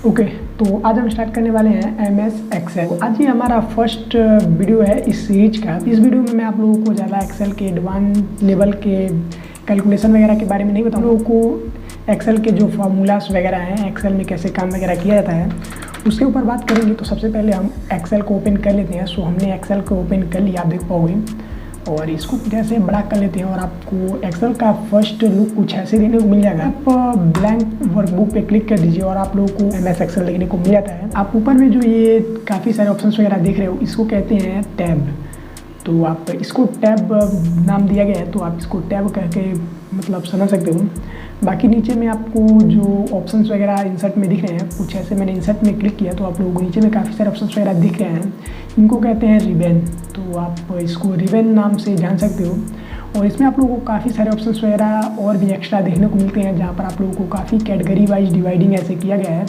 Okay तो आज हम स्टार्ट करने वाले हैं MS एक्सेल। आज ये हमारा फर्स्ट वीडियो है इस सीरीज का। इस वीडियो में मैं आप लोगों को ज़्यादा एक्सेल के एडवांस लेवल के कैलकुलेशन वगैरह के बारे में नहीं बताऊँ। लोगों को एक्सेल के जो फार्मूलास वगैरह हैं, एक्सेल में कैसे काम वगैरह किया जाता है, उसके ऊपर बात करेंगे। तो सबसे पहले हम एक्सेल को ओपन कर लेते हैं। सो हमने एक्सेल को ओपन कर लिया, आप देख पाओगे, और इसको जैसे बड़ा कर लेते हैं और आपको एक्सेल का फर्स्ट लुक कुछ ऐसे देखने को मिल जाएगा। आप ब्लैंक वर्कबुक पे क्लिक कर दीजिए और आप लोगों को MS एक्सेल देखने को मिल जाता है। आप ऊपर में जो ये काफ़ी सारे ऑप्शंस वगैरह देख रहे हो, इसको कहते हैं टैब। तो आप इसको टैब नाम दिया गया है, तो आप इसको टैब करके मतलब समझ सकते हो। बाकी नीचे में आपको जो ऑप्शंस वगैरह इंसर्ट में दिख रहे हैं, कुछ ऐसे मैंने इंसर्ट में क्लिक किया तो आप लोगों को नीचे में काफ़ी सारे ऑप्शंस वगैरह दिख रहे हैं। इनको कहते हैं रिबन। तो आप इसको रिबन नाम से जान सकते हो। और इसमें आप लोगों को काफ़ी सारे ऑप्शंस वगैरह और भी एक्स्ट्रा देखने को मिलते हैं, जहाँ पर आप लोगों को काफ़ी कैटेगरी वाइज डिवाइडिंग ऐसे किया गया है,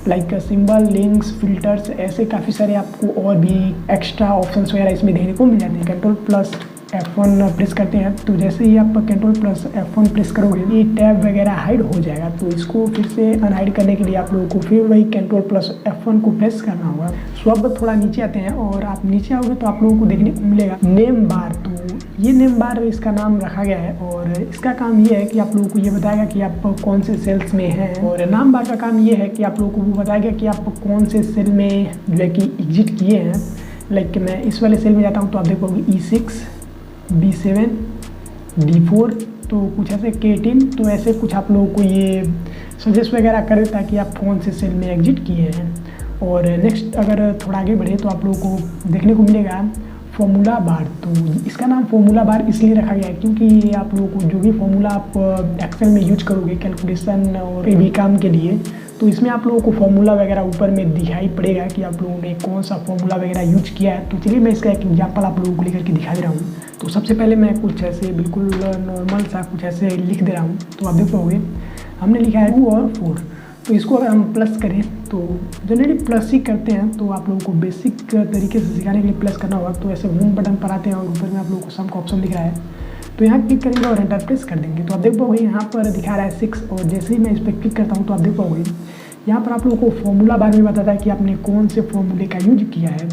लाइक सिंबल, लिंक्स, फिल्टर्स, ऐसे काफ़ी सारे आपको और भी एक्स्ट्रा ऑप्शंस वगैरह इसमें देखने को मिल जाते हैं। Ctrl+F1 प्रेस करते हैं तो जैसे ही आप Ctrl+F1 प्रेस करोगे ये टैब वगैरह हाइड हो जाएगा। तो इसको फिर से अनहाइड करने के लिए आप लोगों को फिर वही Ctrl+F1 को प्रेस करना होगा। सो अब थोड़ा नीचे आते हैं और आप नीचे आओगे तो आप लोगों को देखने को मिलेगा नेम बार। तो ये नेम बार इसका नाम रखा गया है और इसका काम ये है कि आप लोगों को ये बताएगा कि आप कौन से सेल्स में हैं। और नाम बार का काम ये है कि आप लोगों को वो बताएगा कि आप कौन से सेल में जो है कि एग्जिट किए हैं। लाइक मैं इस वाले सेल में जाता हूँ तो आप देखोगे E6, B7, D4, तो कुछ ऐसे K10, तो ऐसे कुछ आप लोगों को ये सजेस्ट वगैरह कर देता है कि आप कौन से सेल में एग्जिट किए हैं। और नेक्स्ट अगर थोड़ा आगे बढ़े तो आप लोगों को देखने को मिलेगा फॉर्मूला बार। तो इसका नाम फॉर्मूला बार इसलिए रखा गया है क्योंकि ये आप लोगों को जो भी फॉर्मूला आप एक्सेल में यूज करोगे कैलकुलेशन और भी काम के लिए, तो इसमें आप लोगों को फॉर्मूला वगैरह ऊपर में दिखाई पड़ेगा कि आप लोगों ने कौन सा फॉर्मूला वगैरह यूज किया है। तो चलिए मैं इसका एक एग्जांपल आप लोगों को लेकर के दिखा दे रहा हूँ। तो सबसे पहले मैं कुछ ऐसे बिल्कुल नॉर्मल सा कुछ ऐसे लिख दे रहा हूँ। तो आप देख पाओगे हमने लिखा है 2 और 4। तो इसको अगर हम प्लस करें तो जनरली प्लस ही करते हैं, तो आप लोगों को बेसिक तरीके से सिखाने के लिए प्लस करना होगा। तो ऐसे होम बटन पर आते हैं और ऊपर में आप लोगों को सम का ऑप्शन दिख रहा है, तो यहाँ क्लिक करेंगे और एंटर प्रेस कर देंगे। तो आप देख पाओगे यहाँ पर दिखा रहा है 6, और जैसे ही मैं इस पर क्लिक करता हूँ तो आप देख पाओगे यहाँ पर आप लोगों को फॉर्मूला बार में बताता है कि आपने कौन से फॉर्मूले का यूज किया है।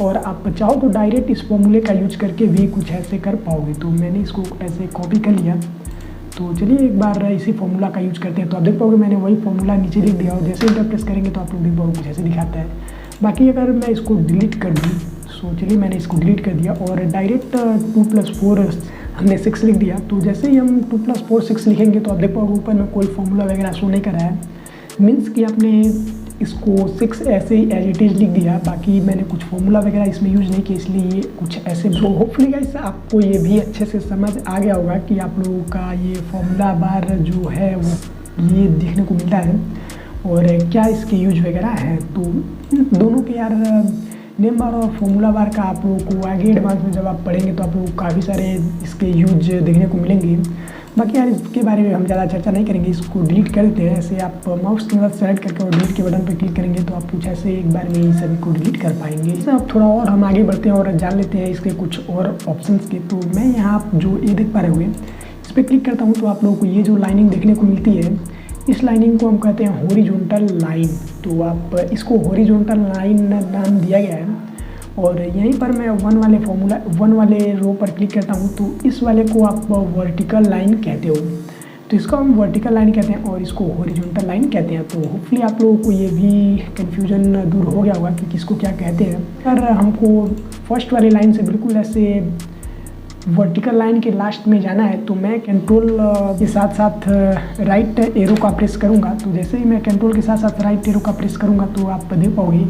और आप चाहो तो डायरेक्ट इस फॉर्मूले का यूज करके भी कुछ ऐसे कर पाओगे। तो मैंने इसको ऐसे कॉपी कर लिया। तो चलिए एक बार इसी फॉर्मूला का यूज करते हैं। तो आप देख पाओगे मैंने वही फॉर्मूला नीचे लिख दिया और जैसे इंटर प्रेस करेंगे तो आप लोग देख पाओगे कुछ ऐसे दिखाता है। बाकी अगर मैं इसको डिलीट कर दूँ, सो चलिए मैंने इसको डिलीट कर दिया और डायरेक्ट 2+4 हमने 6 लिख दिया। तो जैसे ही हम 2+4 6 लिखेंगे तो आप देख पाओगे ऊपर में कोई फॉर्मूला वगैरह शो नहीं कर रहा है, मीन्स कि आपने इसको 6 ऐसे ही एज इट इज़ लिख दिया। बाकी मैंने कुछ फॉर्मूला वगैरह इसमें यूज़ नहीं किया, इसलिए ये कुछ ऐसे। तो होपफुली गाइस आपको ये भी अच्छे से समझ आ गया होगा कि आप लोगों का ये फॉर्मूला बार जो है वो ये देखने को मिलता है और क्या इसके यूज वगैरह है। तो दोनों के यार नेम बार और फॉर्मूला बार का आप लोगों को आगे एडवांस में जब आप पढ़ेंगे तो आप लोगों को काफ़ी सारे इसके यूज देखने को मिलेंगे। बाकी यार इसके बारे में हम ज़्यादा चर्चा नहीं करेंगे, इसको डिलीट कर देते हैं। ऐसे आप माउस की मदद सेलेक्ट करके और डिलीट के बटन पर क्लिक करेंगे तो आप कुछ ऐसे एक बार में ही सभी को डिलीट कर पाएंगे। इससे अब थोड़ा और हम आगे बढ़ते हैं और जान लेते हैं इसके कुछ और ऑप्शंस के। तो मैं यहाँ जो ये देख पा रहे हुए इस पर क्लिक करता हूँ तो आप लोगों को ये जो लाइनिंग देखने को मिलती है, इस लाइनिंग को हम कहते हैं हॉरिजॉन्टल लाइन। तो आप इसको हॉरिजॉन्टल लाइन नाम दिया गया है। और यहीं पर मैं 1 वाले रो पर क्लिक करता हूँ तो इस वाले को आप वर्टिकल लाइन कहते हो। तो इसको हम वर्टिकल लाइन कहते हैं और इसको हॉरिजॉन्टल लाइन कहते हैं। तो होपफुली आप लोगों को ये भी कन्फ्यूजन दूर हो गया होगा कि किसको क्या कहते हैं। अगर हमको फर्स्ट वाली लाइन से बिल्कुल ऐसे वर्टिकल लाइन के लास्ट में जाना है तो मैं कंट्रोल के साथ साथ राइट एरो का प्रेस करूंगा। तो जैसे ही मैं कंट्रोल के साथ साथ राइट एरो का प्रेस करूंगा तो आप देख पाओगे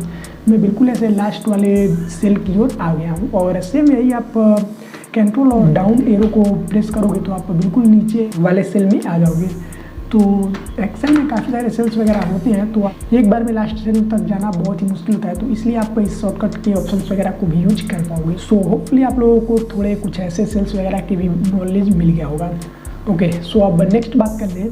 मैं बिल्कुल ऐसे लास्ट वाले सेल की ओर आ गया हूँ। और सेम यही आप कंट्रोल और डाउन एरो को प्रेस करोगे तो आप बिल्कुल नीचे वाले सेल में आ जाओगे। तो एक्सेल में काफ़ी सारे सेल्स वगैरह होते हैं, तो एक बार में लास्ट सेल तक जाना बहुत ही मुश्किल होता है। तो इसलिए आपको इस शॉर्टकट के ऑप्शंस वगैरह को भी यूज कर पाओगे। सो होपफुली आप लोगों को थोड़े कुछ ऐसे सेल्स वगैरह की भी नॉलेज मिल गया होगा। ओके, सो अब नेक्स्ट बात कर लें।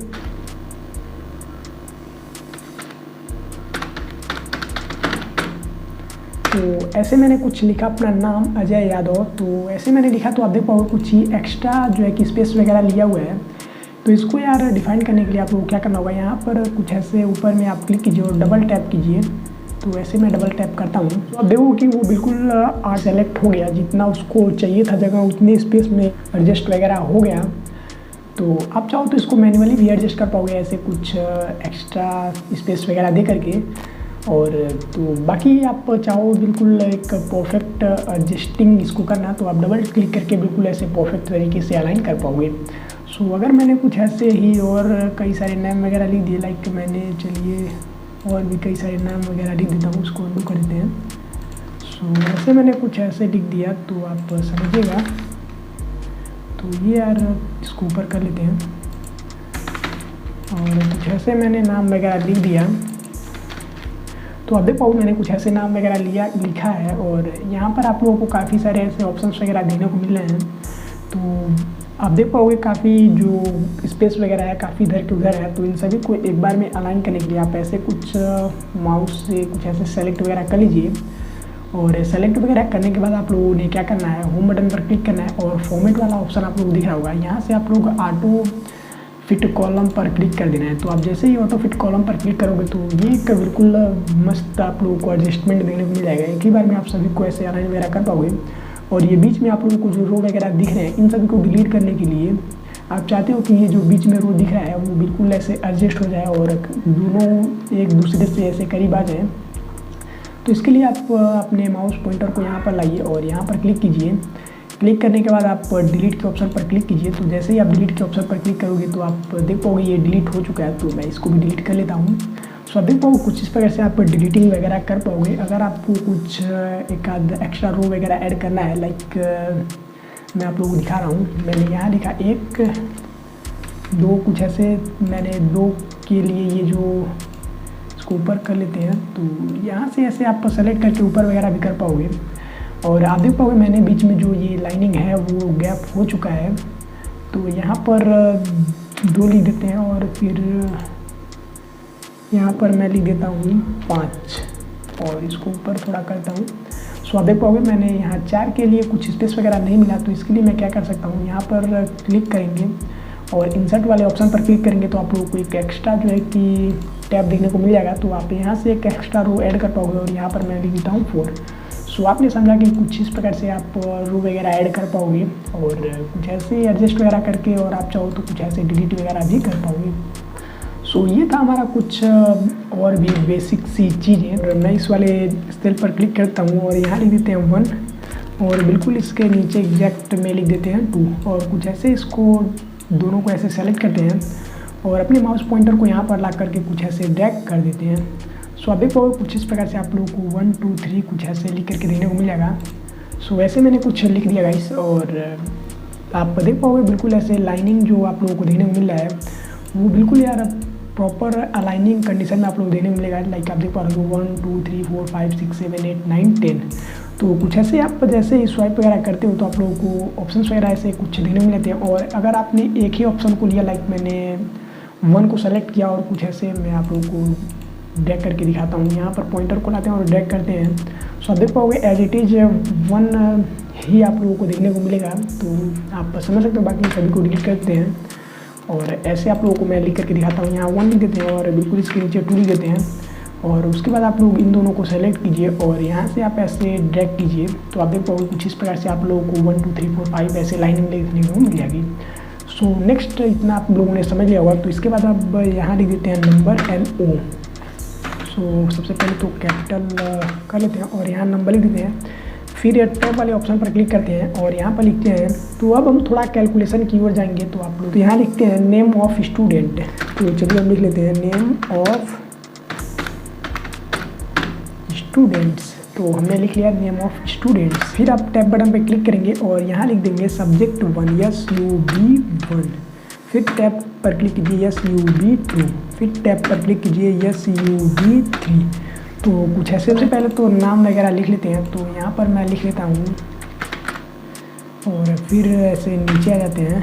तो ऐसे मैंने कुछ लिखा अपना नाम अजय यादव। तो ऐसे मैंने लिखा तो आप देख पाओगे कुछ ही एक्स्ट्रा जो है कि स्पेस वगैरह लिया हुआ है। तो इसको यार डिफाइन करने के लिए आप लोगों को क्या करना होगा, यहाँ पर कुछ ऐसे ऊपर में आप क्लिक कीजिए और डबल टैप कीजिए। तो ऐसे मैं डबल टैप करता हूँ तो अब देखो कि वो बिल्कुल सेलेक्ट हो गया, जितना उसको चाहिए था जगह उतनी स्पेस में एडजस्ट वगैरह हो गया। तो आप चाहो तो इसको मैन्युअली भी एडजस्ट कर पाओगे ऐसे कुछ एक्स्ट्रा स्पेस वगैरह दे करके। और तो बाकी आप चाहो बिल्कुल एक परफेक्ट एडजस्टिंग इसको करना, तो आप डबल क्लिक करके बिल्कुल ऐसे परफेक्ट तरीके से अलाइन कर पाओगे। सो अगर मैंने कुछ ऐसे ही और कई सारे नाम वगैरह लिख दिए, लाइक मैंने चलिए और भी कई सारे नाम वगैरह लिख देता हूँ, उसको अंडू कर देते हैं। सो ऐसे मैंने कुछ ऐसे लिख दिया तो आप समझिएगा। तो ये यार इसको ऊपर कर लेते हैं और कुछ ऐसे मैंने नाम वगैरह लिख दिया। तो अब देखो मैंने कुछ ऐसे नाम वगैरह लिखा है और यहाँ पर आप लोगों को काफ़ी सारे ऐसे ऑप्शंस वगैरह देखने को मिल रहे हैं। तो आप देख पाओगे काफ़ी जो स्पेस वगैरह है काफ़ी इधर के उधर है। तो इन सभी को एक बार में अलाइन करने के लिए आप ऐसे कुछ माउस से कुछ ऐसे सेलेक्ट वगैरह कर लीजिए। और सेलेक्ट वगैरह करने के बाद आप लोगों ने क्या करना है, होम बटन पर क्लिक करना है और फॉर्मेट वाला ऑप्शन आप लोग दिख रहा होगा, यहाँ से आप लोग ऑटो फिट कॉलम पर क्लिक कर देना है। तो आप जैसे ही ऑटो फिट कॉलम पर क्लिक करोगे तो ये एक बिल्कुल मस्त आप लोगों को एडजस्टमेंट देखने को मिल जाएगा। एक ही बार में आप सभी को ऐसे अलाइन वगैरह कर पाओगे। और ये बीच में आप लोगों को जो रो वगैरह दिख रहे हैं, इन सभी को डिलीट करने के लिए आप चाहते हो कि ये जो बीच में रो दिख रहा है वो बिल्कुल ऐसे एडजस्ट हो जाए और दोनों एक दूसरे से ऐसे करीब आ जाएँ। तो इसके लिए आप अपने माउस पॉइंटर को यहाँ पर लाइए और यहाँ पर क्लिक कीजिए। क्लिक करने के बाद आप डिलीट के ऑप्शन पर क्लिक कीजिए। तो जैसे ही आप डिलीट के ऑप्शन पर क्लिक करोगे तो आप देख पाओगे ये डिलीट हो चुका है। तो मैं इसको भी डिलीट कर लेता हूँ। सो आप देख पाओगे कुछ इस प्रकार से आप डिलीटिंग वगैरह कर पाओगे। अगर आपको कुछ एक आध एक्स्ट्रा रो वगैरह ऐड करना है, लाइक मैं आप लोगों को दिखा रहा हूँ, मैंने यहाँ लिखा 1 2 कुछ ऐसे मैंने 2 के लिए ये जो इसको ऊपर कर लेते हैं। तो यहाँ से ऐसे आप सेलेक्ट करके ऊपर वगैरह भी कर पाओगे। और आप देख पाओगे मैंने बीच में जो ये लाइनिंग है वो गैप हो चुका है। तो यहाँ पर 2 लिख देते हैं और फिर यहाँ पर मैं लिख देता हूँ 5 और इसको ऊपर थोड़ा करता हूँ। सो आप देख पाओगे मैंने यहाँ 4 के लिए कुछ स्पेस वगैरह नहीं मिला। तो इसके लिए मैं क्या कर सकता हूँ, यहाँ पर क्लिक करेंगे और इंसर्ट वाले ऑप्शन पर क्लिक करेंगे तो आप लोगों को एक एक्स्ट्रा जो है कि टैब देखने को मिल जाएगा। तो आप यहाँ से एक एक्स्ट्रा रो ऐड कर पाओगे और यहाँ पर मैं लिख देता हूँ 4। सो आपने समझा कि कुछ इस प्रकार से आप रो वगैरह ऐड कर पाओगे और कुछ ऐसे एडजस्ट वगैरह करके, और आप चाहो तो कुछ ऐसे डिलीट वगैरह भी कर पाओगे। सो ये था हमारा कुछ और भी बेसिक सी चीज़ें। मैं इस वाले सेल पर क्लिक करता हूँ और यहाँ लिख देते हैं 1 और बिल्कुल इसके नीचे एग्जैक्ट में लिख देते हैं 2 और कुछ ऐसे इसको दोनों को ऐसे सेलेक्ट करते हैं और अपने माउस पॉइंटर को यहाँ पर ला करके कुछ ऐसे ड्रैग कर देते हैं। सो आप देख पाओगे कुछ इस प्रकार से आप लोगों को 1 2 3 कुछ ऐसे लिख करके देखने को मिल जाएगा। सो वैसे मैंने कुछ लिख दिया गाइस और आप देख पाओगे बिल्कुल ऐसे लाइनिंग जो आप लोगों को देखने को मिल रहा है वो बिल्कुल यार प्रॉपर अलाइनिंग कंडीशन में आप लोग देखने को मिलेगा। लाइक आप देख पा रहे हो 1 2 3 4 5 6 7 8 9 10। तो कुछ ऐसे आप जैसे स्वाइप वगैरह करते हो तो आप लोगों को ऑप्शंस वगैरह ऐसे कुछ देखने को मिलते हैं। और अगर आपने एक ही ऑप्शन को लिया, लाइक मैंने 1 को सेलेक्ट किया और कुछ ऐसे मैं आप लोगों को ड्रैग करके दिखाता हूँ, यहाँ पर पॉइंटर को लाते हैं और ड्रैग करते हैं। सो आप देख पाओगे एज इट इज़ 1 ही आप लोगों को देखने को मिलेगा। तो आप समझ सकते हो, बाकी सभी को डिलीट करते हैं और ऐसे आप लोगों को मैं लिख करके दिखाता हूँ। यहाँ 1 लिख देते हैं और बिल्कुल इसके नीचे 2 लिख देते हैं और उसके बाद आप लोग इन दोनों को सेलेक्ट कीजिए और यहाँ से आप ऐसे ड्रैग कीजिए। तो आप देख पाओगे कुछ इस प्रकार से आप लोगों को 1 2 3 4 5 ऐसे लाइनिंग देखने को मिल जाएगी। सो नेक्स्ट इतना आप लोगों ने समझ लिया होगा। तो इसके बाद आप यहाँ लिख देते हैं नंबर NO। सो सबसे पहले तो कैपिटल कर लेते हैं और यहाँ नंबर लिख देते हैं। फिर टैब वाले ऑप्शन पर क्लिक करते हैं और यहाँ पर लिखते हैं। तो अब हम थोड़ा कैलकुलेशन की ओर जाएंगे। तो आप लोग तो यहाँ लिखते हैं नेम ऑफ स्टूडेंट। तो चलिए हम लिख लेते हैं नेम ऑफ स्टूडेंट्स। तो हमने लिख लिया नेम ऑफ स्टूडेंट्स। फिर आप टैब बटन पर क्लिक करेंगे और यहाँ लिख देंगे सब्जेक्ट 1 SUB1। फिर टैब पर क्लिक कीजिए SUB2। फिर टैब पर क्लिक कीजिए SUB3। तो कुछ ऐसे सबसे पहले तो नाम वगैरह लिख लेते हैं। तो यहाँ पर मैं लिख लेता हूँ और फिर ऐसे नीचे आ जाते हैं।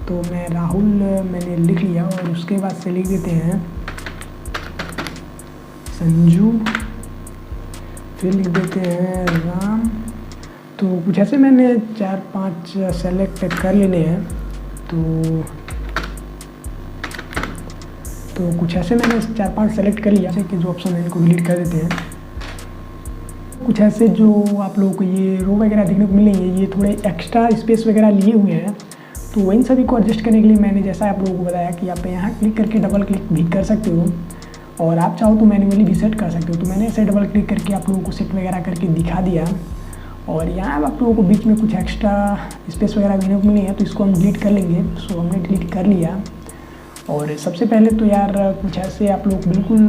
तो मैं राहुल मैंने लिख लिया और उसके बाद से लिख देते हैं संजू। फिर लिख देते हैं राम। तो कुछ ऐसे मैंने 4-5 सेलेक्ट कर लेने हैं। तो कुछ ऐसे मैंने 4-5 सेलेक्ट कर लिया। जैसे कि जो ऑप्शन है इनको डिलीट कर देते हैं। कुछ ऐसे जो आप लोगों को ये रो वगैरह देखने को मिलेंगे, ये थोड़े एक्स्ट्रा स्पेस वगैरह लिए हुए हैं। तो इन सभी को एडजस्ट करने के लिए मैंने जैसा आप लोगों को बताया कि आप यहाँ क्लिक करके डबल क्लिक भी कर सकते हो, और आप चाहो तो मैन्युअली भी सेट कर सकते हो। तो मैंने ऐसे डबल क्लिक करके आप लोगों को सेट वगैरह करके दिखा दिया। और यहाँ आप लोगों को बीच में कुछ एक्स्ट्रा स्पेस वगैरह देखने को मिलेंगे, तो इसको हम डिलीट कर लेंगे। सो हमने डिलीट कर लिया। और सबसे पहले तो यार कुछ ऐसे आप लोग बिल्कुल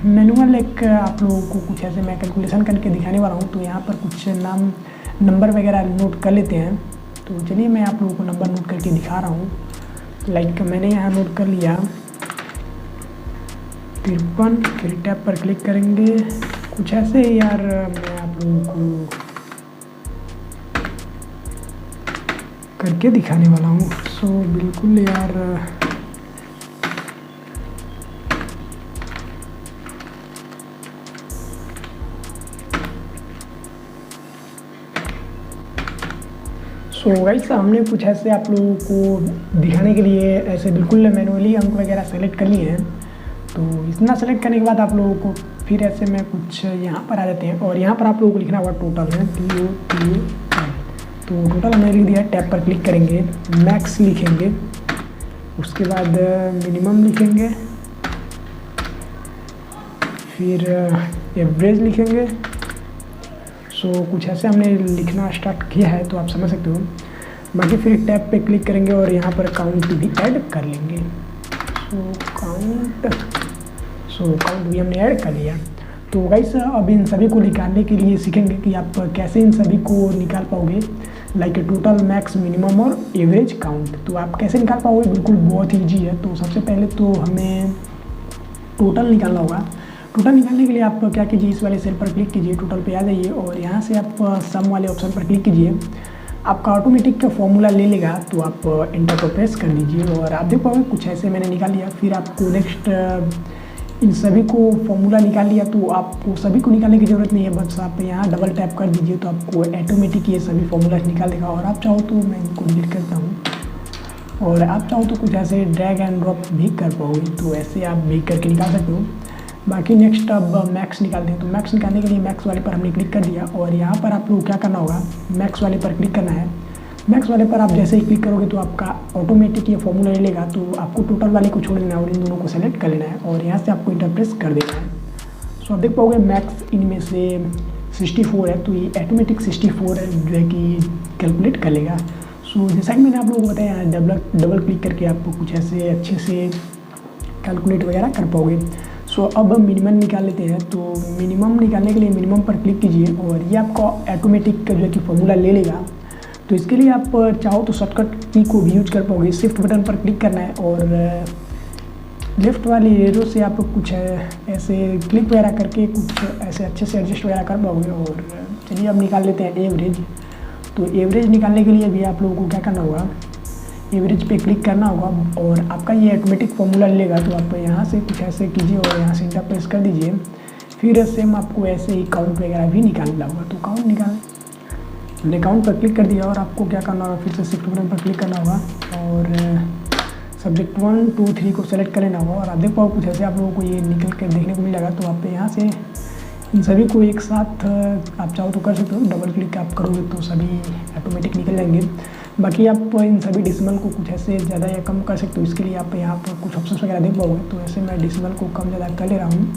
मैनुअल एक आप लोगों को कुछ ऐसे मैं कैलकुलेशन करके दिखाने वाला हूँ। तो यहाँ पर कुछ नंबर वगैरह नोट कर लेते हैं। तो चलिए मैं आप लोगों को नंबर नोट करके दिखा रहा हूँ। लाइक मैंने यहाँ नोट कर लिया 53, फिर टैब पर क्लिक करेंगे। कुछ ऐसे यार मैं आप लोगों को करके दिखाने वाला हूँ। सो बिल्कुल यार गाइस हमने कुछ ऐसे आप लोगों को दिखाने के लिए ऐसे बिल्कुल मैनुअली अंक वगैरह सेलेक्ट कर लिए हैं। तो इतना सेलेक्ट करने के बाद आप लोगों को फिर ऐसे में कुछ यहाँ पर आ जाते हैं, और यहाँ पर आप लोगों को लिखना होगा टोटल है TOTAL। तो टोटल हमने लिख दिया। टैब पर क्लिक करेंगे, मैक्स लिखेंगे, उसके बाद मिनिमम लिखेंगे, फिर एवरेज लिखेंगे। सो कुछ ऐसे हमने लिखना स्टार्ट किया है, तो आप समझ सकते हो। बाकी फिर टैब पे क्लिक करेंगे और यहाँ पर काउंट भी ऐड कर लेंगे। काउंट भी हमने ऐड कर लिया। तो गाइस अब इन सभी को निकालने के लिए सीखेंगे कि आप कैसे इन सभी को निकाल पाओगे, लाइक टोटल, मैक्स, मिनिमम और एवरेज काउंट। तो आप कैसे निकाल पाओगे, बिल्कुल बहुत ईजी है। तो सबसे पहले तो हमें टोटल निकालना होगा। टोटल निकालने के लिए आप क्या कीजिए, इस वाले सेल पर क्लिक कीजिए, टोटल पे आ जाइए और यहाँ से आप सम वाले ऑप्शन पर क्लिक कीजिए। आपका ऑटोमेटिक का फॉर्मूला ले लेगा, तो आप एंटर को प्रेस कर दीजिए और आप देख पाओगे कुछ ऐसे मैंने निकाल लिया। फिर आपको नेक्स्ट इन सभी को फॉर्मूला निकाल लिया, तो आपको सभी को निकालने की ज़रूरत नहीं है, बस आप यहाँ डबल टैप कर दीजिए तो आपको ऑटोमेटिक ये सभी फॉर्मूला निकाल देगा। और आप चाहो तो मैं इनको डिलीट करता हूँ, और आप चाहो तो कुछ ऐसे ड्रैग एंड ड्रॉप भी कर पाओगे, तो ऐसे आप भी करके निकाल सकते हो। बाकी नेक्स्ट अब मैक्स निकालते हैं। तो मैक्स निकालने के लिए मैक्स वाले पर हमने क्लिक कर दिया, और यहाँ पर आप लोग क्या करना होगा, मैक्स वाले पर क्लिक करना है। मैक्स वाले पर आप जैसे ही क्लिक करोगे तो आपका ऑटोमेटिक ये फॉर्मूला ले लेगा। तो आपको टोटल वाले को छोड़ देना है और इन दोनों को सेलेक्ट कर लेना है, और यहाँ से आपको इंटर प्रेस कर देना है। सो आप देख पाओगे मैक्स इनमें से 64 है, तो ये ऑटोमेटिक 64 जो है कि कैलकुलेट कर लेगा। सो जैसा कि मैंने आप लोगों को बताया, यहाँ डबल क्लिक करके आपको कुछ ऐसे अच्छे से कैलकुलेट वगैरह कर पाओगे। सो अब हम मिनिमम निकाल लेते हैं। तो मिनिमम निकालने के लिए मिनिमम पर क्लिक कीजिए, और ये आपका ऑटोमेटिक जो है कि फॉर्मूला ले लेगा। तो इसके लिए आप चाहो तो शॉर्टकट की को भी यूज कर पाओगे। शिफ्ट बटन पर क्लिक करना है और लेफ्ट वाली एरो से आप कुछ ऐसे क्लिक वगैरह करके कुछ ऐसे अच्छे से एडजस्ट वगैरह कर पाओगे। और चलिए अब निकाल लेते हैं एवरेज। तो एवरेज निकालने के लिए भी आप लोगों को क्या करना होगा, एवरेज पे क्लिक करना होगा, और आपका ये ऑटोमेटिक फॉर्मूला लेगा। तो आप यहाँ से कुछ ऐसे कीजिए और यहाँ से इंटर प्रेस कर दीजिए। फिर सेम आपको ऐसे ही काउंट वगैरह भी निकालना होगा। तो काउंट हमने काउंट पर क्लिक कर दिया, और आपको क्या करना होगा, फिर से शिफ्ट बटन पर क्लिक करना होगा और सब्जेक्ट 1, 2, 3 को सेलेक्ट कर लेना होगा। और आप देख पाओ कुछ ऐसे आप लोगों को ये निकल कर देखने को मिलेगा। तो आप यहाँ से इन सभी को एक साथ आप चाहो तो कर सकते हो, डबल क्लिक आप करोगे तो सभी ऑटोमेटिक निकल जाएंगे। बाकी आप इन सभी डिसिमल को कुछ ऐसे ज़्यादा या कम कर सकते हो। इसके लिए आप यहाँ पर कुछ ऑप्शंस वगैरह देख पाओगे। तो ऐसे मैं डिसिमल को कम ज़्यादा कर ले रहा हूँ,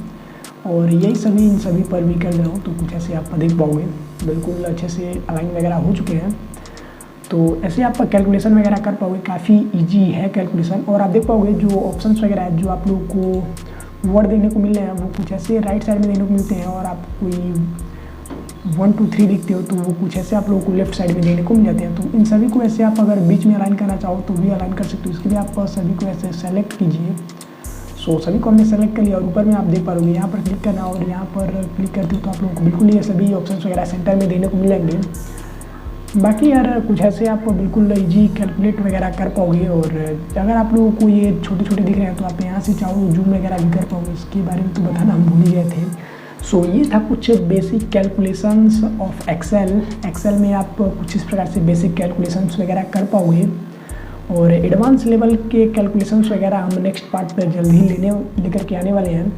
और यही सभी इन सभी पर भी कर दे रहा हूँ। तो कुछ ऐसे आप देख पाओगे बिल्कुल अच्छे से अलाइन वगैरह हो चुके हैं। तो ऐसे आप कैलकुलेशन वगैरह कर पाओगे, काफ़ी ईजी है कैलकुलेशन। और आप देख पाओगे जो ऑप्शंस वगैरह है जो आप लोगों को वर्ड देखने को मिल रहे हैं, वो कुछ ऐसे राइट साइड में देखने को मिलते हैं। और आप कोई 1, 2, 3 लिखते हो तो वो कुछ ऐसे आप लोगों को लेफ्ट साइड में देखने को मिल जाते हैं। तो इन सभी को ऐसे आप अगर बीच में अलाइन करना चाहो तो भी अलाइन कर सकते हो। इसके लिए आप सभी को ऐसे सेलेक्ट कीजिए। सो सभी को हमने सेलेक्ट कर लिया, और ऊपर में आप देख पाओगे यहाँ पर क्लिक करना, और यहाँ पर क्लिक करते हो तो आप लोगों को बिल्कुल ये सभी ऑप्शंस वगैरह सेंटर में देखने को मिल जाएंगे। बाकी यार कुछ ऐसे आप बिल्कुल ईजी कैलकुलेट वगैरह कर पाओगे। और अगर आप लोगों को ये छोटे छोटे दिख रहे हैं तो आप यहाँ से चाहो जूम वगैरह भी कर पाओगे। इसके बारे में तो बताना हम भूल ही गए थे। सो ये था कुछ बेसिक कैलकुलेशंस ऑफ एक्सेल में आप कुछ इस प्रकार से बेसिक कैलकुलेशंस वगैरह कर पाओगे, और एडवांस लेवल के कैलकुलेशंस वगैरह हम नेक्स्ट पार्ट पर जल्द ही लेकर के आने वाले हैं।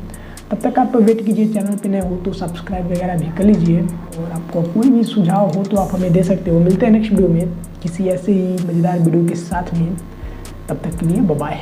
तब तक आप वेट कीजिए, चैनल पे नए हो तो सब्सक्राइब वगैरह भी कर लीजिए, और आपको कोई भी सुझाव हो तो आप हमें दे सकते हो। मिलते हैं नेक्स्ट वीडियो में किसी ऐसे ही मज़ेदार वीडियो के साथ में, तब तक के लिए बाय बाय।